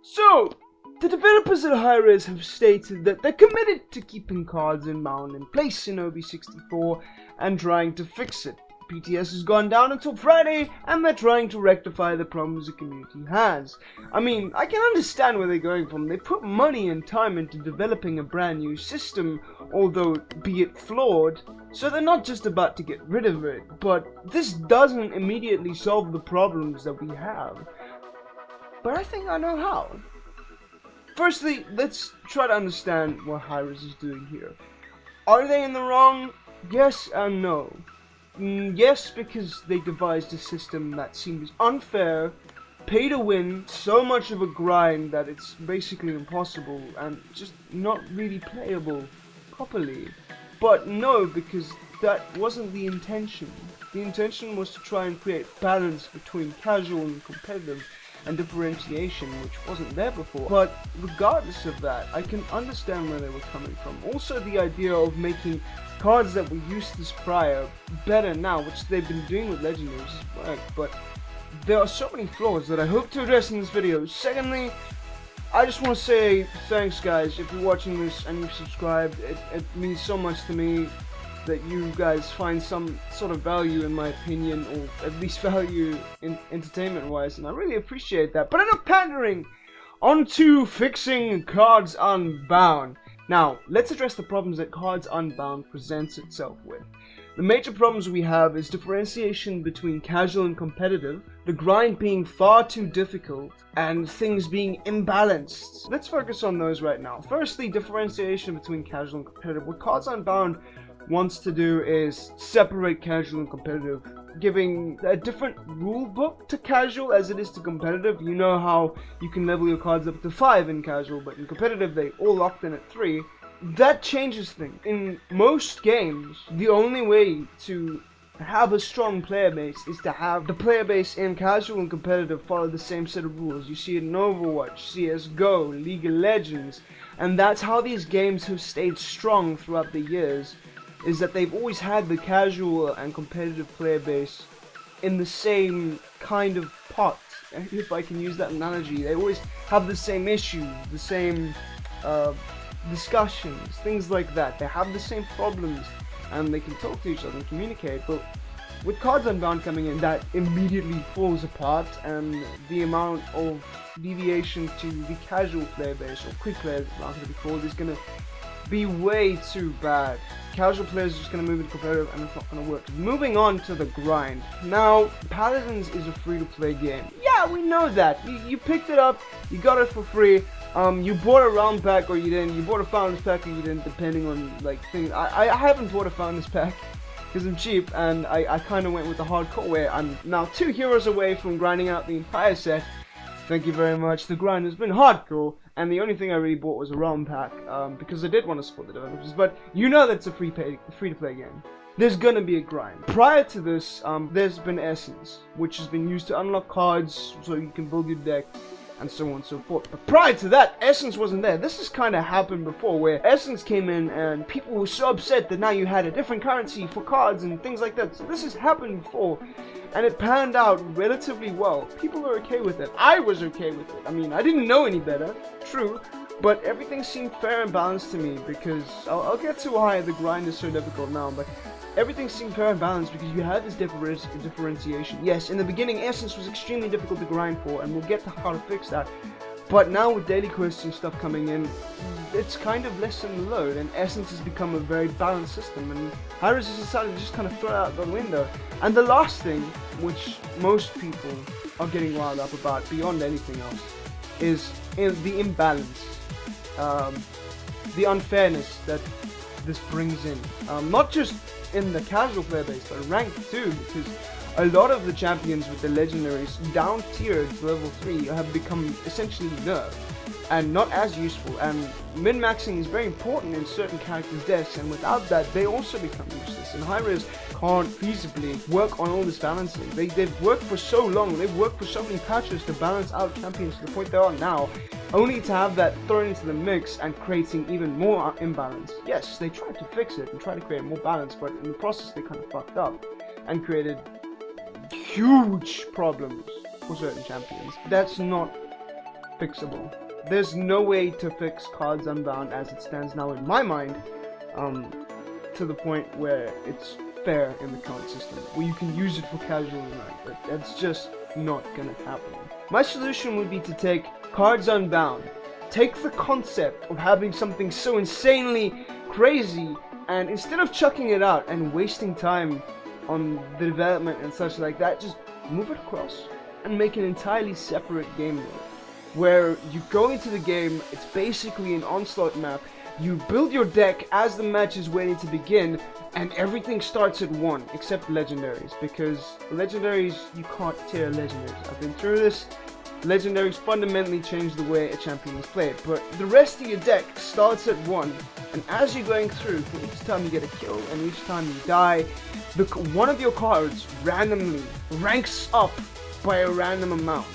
So, the developers at Hi-Rez have stated that they're committed to keeping Cards Unbound in place in OB64 and trying to fix it. PTS has gone down until Friday, and they're trying to rectify the problems the community has. I mean, I can understand where they're going from. They put money and time into developing a brand new system, although be it flawed, so they're not just about to get rid of it, but this doesn't immediately solve the problems that we have. But I think I know how. Firstly, let's try to understand what Hi-Rez is doing here. Are they in the wrong? Yes and no. Yes, because they devised a system that seems unfair, pay to win, so much of a grind that it's basically impossible and just not really playable properly. But no, because that wasn't the intention. The intention was to try and create balance between casual and competitive and differentiation, which wasn't there before. But regardless of that, I can understand where they were coming from. Also, the idea of making cards that were useless prior better now, which they've been doing with legendaries, is work, but there are so many flaws that I hope to address in this video. Secondly, I just want to say thanks, guys. If you're watching this and you've subscribed, it means so much to me that you guys find some sort of value in my opinion, or at least value in entertainment wise, and I really appreciate that. But enough pandering, on to fixing Cards Unbound. Now, let's address the problems that Cards Unbound presents itself with. The major problems we have is differentiation between casual and competitive, the grind being far too difficult, and things being imbalanced. Let's focus on those right now. Firstly, differentiation between casual and competitive. What Cards Unbound wants to do is separate casual and competitive, giving a different rule book to casual as it is to competitive. You know how you can level your cards up to 5 in casual, but in competitive they all locked in at 3. That changes things. In most games, the only way to have a strong player base is to have the player base in casual and competitive follow the same set of rules. You see it in Overwatch, CSGO, League of Legends, and that's how these games have stayed strong throughout the years, is that they've always had the casual and competitive player base in the same kind of pot, if I can use that analogy. They always have the same issues, the same discussions, things like that. They have the same problems, and they can talk to each other and communicate. But with Cards Unbound coming in, that immediately falls apart, and the amount of deviation to the casual player base, or quick players, it's not going to be called, is going to be way too bad. Casual players are just going to move into competitive, and it's not going to work. Moving on to the grind. Now, Paladins is a free-to-play game. Yeah, we know that. You picked it up, you got it for free. You bought a round pack or you didn't. You bought a founders pack or you didn't, depending on like things. I haven't bought a founders pack because I'm cheap, and I kind of went with the hardcore way. I'm now 2 heroes away from grinding out the entire set. Thank you very much. The grind has been hardcore, and the only thing I really bought was a realm pack, because I did want to support the developers. But you know that's a free-to-play game. There's gonna be a grind. Prior to this, there's been Essence, which has been used to unlock cards so you can build your deck, and so on and so forth. But prior to that, Essence wasn't there. This has kind of happened before, where Essence came in and people were so upset that now you had a different currency for cards and things like that. So this has happened before, and it panned out relatively well. People are okay with it. I was okay with it. I mean, I didn't know any better, true, but everything seemed fair and balanced to me, because I'll get to why the grind is so difficult now, but everything seemed fair and balanced because you had this differentiation. Yes, in the beginning, Essence was extremely difficult to grind for, and we'll get to how to fix that. But now with daily quests and stuff coming in, it's kind of lessened the load, and Essence has become a very balanced system, and Hi-Rez has decided to just kind of throw it out the window. And the last thing, which most people are getting riled up about beyond anything else, is the imbalance, the unfairness that this brings in. Not just in the casual player base, but ranked too, because a lot of the champions with the legendaries down tiered to level 3 have become essentially nerfed and not as useful, and min-maxing is very important in certain characters' decks, and without that they also become useless, and Hi-Rez can't feasibly work on all this balancing. They've worked for so long, they've worked for so many patches to balance out champions to the point they are now, only to have that thrown into the mix and creating even more imbalance. Yes, they tried to fix it and try to create more balance, but in the process they kind of fucked up and created huge problems for certain champions. That's not fixable. There's no way to fix Cards Unbound as it stands now in my mind, to the point where it's fair in the current system, where you can use it for casual night, but that's just not gonna happen. My solution would be to take Cards Unbound, take the concept of having something so insanely crazy, and instead of chucking it out and wasting time on the development and such like that, just move it across and make an entirely separate game mode, where you go into the game, it's basically an onslaught map, you build your deck as the match is waiting to begin, and everything starts at 1, except legendaries, because legendaries, you can't tier legendaries. I've been through this. Legendaries fundamentally change the way a champion is played, but the rest of your deck starts at 1, and as you're going through, for each time you get a kill and each time you die, one of your cards randomly ranks up by a random amount.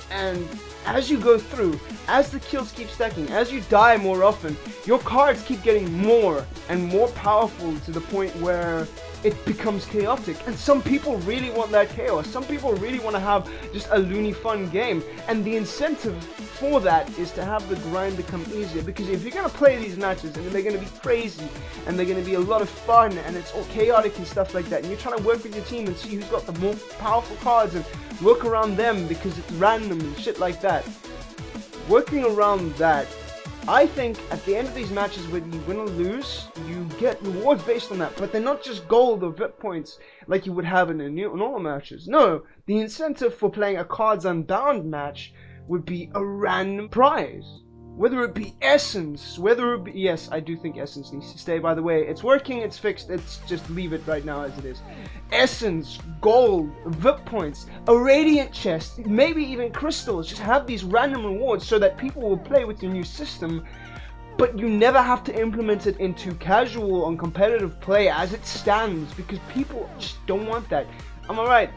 And as you go through, as the kills keep stacking, as you die more often, your cards keep getting more and more powerful to the point where it becomes chaotic. And some people really want that chaos. Some people really want to have just a loony fun game. And the incentive for that is to have the grind become easier. Because if you're going to play these matches and they're going to be crazy and they're going to be a lot of fun and it's all chaotic and stuff like that, and you're trying to work with your team and see who's got the more powerful cards and work around them because it's random and shit like that. Working around that, I think at the end of these matches, whether you win or lose, you get rewards based on that, but they're not just gold or VIP points like you would have in normal matches. No, the incentive for playing a Cards Unbound match would be a random prize. Whether it be Essence, whether it be... Yes, I do think Essence needs to stay, by the way. It's working, it's fixed, it's just leave it right now as it is. Essence, gold, VIP points, a Radiant chest, maybe even crystals. Just have these random rewards so that people will play with your new system, but you never have to implement it into casual and competitive play as it stands, because people just don't want that. Am I right?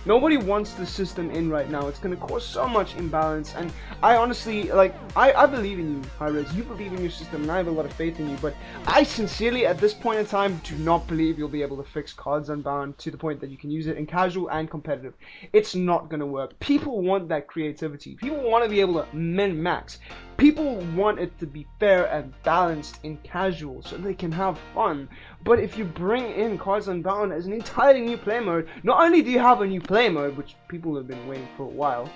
Nobody wants the system in right now. It's going to cause so much imbalance, and I honestly, like, I believe in you, Hi-Rez. You believe in your system, and I have a lot of faith in you, but I sincerely, at this point in time, do not believe you'll be able to fix Cards Unbound to the point that you can use it in casual and competitive. It's not going to work. People want that creativity. People want to be able to min-max. People want it to be fair and balanced in casual so they can have fun. But if you bring in Cards Unbound as an entirely new play mode, not only do you have a new play mode, which people have been waiting for a while,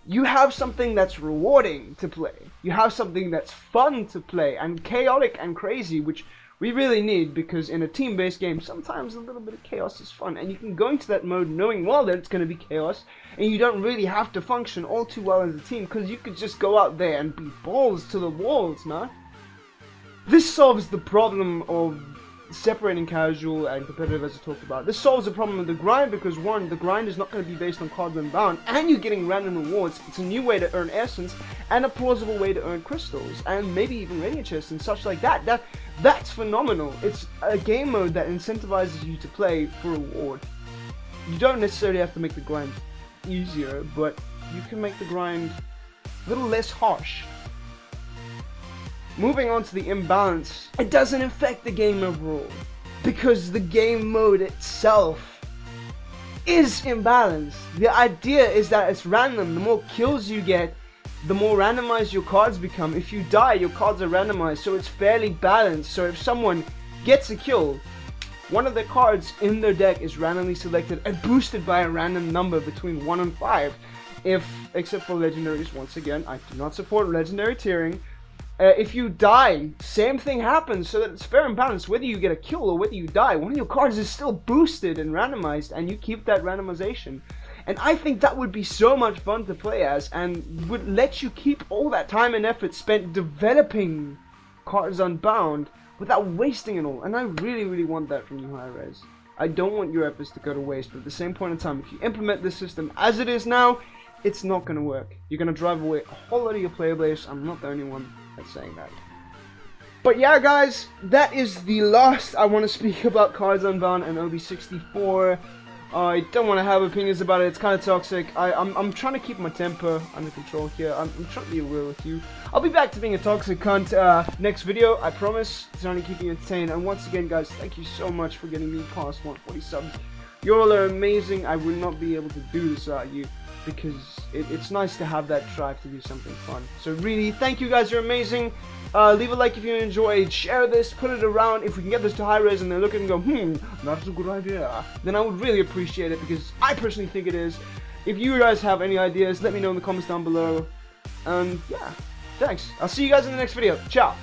you have something that's rewarding to play. You have something that's fun to play and chaotic and crazy, which we really need, because in a team-based game, sometimes a little bit of chaos is fun, and you can go into that mode knowing well that it's going to be chaos, and you don't really have to function all too well as a team, because you could just go out there and be balls to the walls, man. This solves the problem of separating casual and competitive, as I talked about. This solves the problem of the grind, because one, the grind is not going to be based on Cards Unbound, and you're getting random rewards. It's a new way to earn essence, and a plausible way to earn crystals, and maybe even radiant chests and such like that. That's phenomenal. It's a game mode that incentivizes you to play for reward. You don't necessarily have to make the grind easier, but you can make the grind a little less harsh. Moving on to the imbalance, it doesn't affect the game overall, because the game mode itself is imbalanced. The idea is that it's random. The more kills you get, the more randomized your cards become. If you die, your cards are randomized, so it's fairly balanced. So if someone gets a kill, one of their cards in their deck is randomly selected and boosted by a random number between 1 and 5. Except for legendaries, once again, I do not support legendary tiering. If you die, same thing happens, so that it's fair and balanced. Whether you get a kill or whether you die, one of your cards is still boosted and randomized, and you keep that randomization. And I think that would be so much fun to play as, and would let you keep all that time and effort spent developing Cards Unbound without wasting it all. And I really, really want that from you, Hi-Rez. I don't want your efforts to go to waste, but at the same point in time, if you implement this system as it is now, it's not going to work. You're going to drive away a whole lot of your player base. I'm not the only one that's saying that. But yeah, guys, that is the last I want to speak about Cards Unbound and OB64. I don't want to have opinions about it. It's kind of toxic. I'm trying to keep my temper under control here. I'm trying to be real with you. I'll be back to being a toxic cunt next video. I promise. It's only keeping you entertained. And once again, guys, thank you so much for getting me past 140 subs. You all are amazing. I would not be able to do this without you. because it's nice to have that drive to do something fun. So really, thank you guys, you're amazing. Leave a like if you enjoyed, share this, put it around. If we can get this to high res and they look at it and go, that's a good idea, then I would really appreciate it, because I personally think it is. If you guys have any ideas, let me know in the comments down below. And yeah, thanks. I'll see you guys in the next video. Ciao.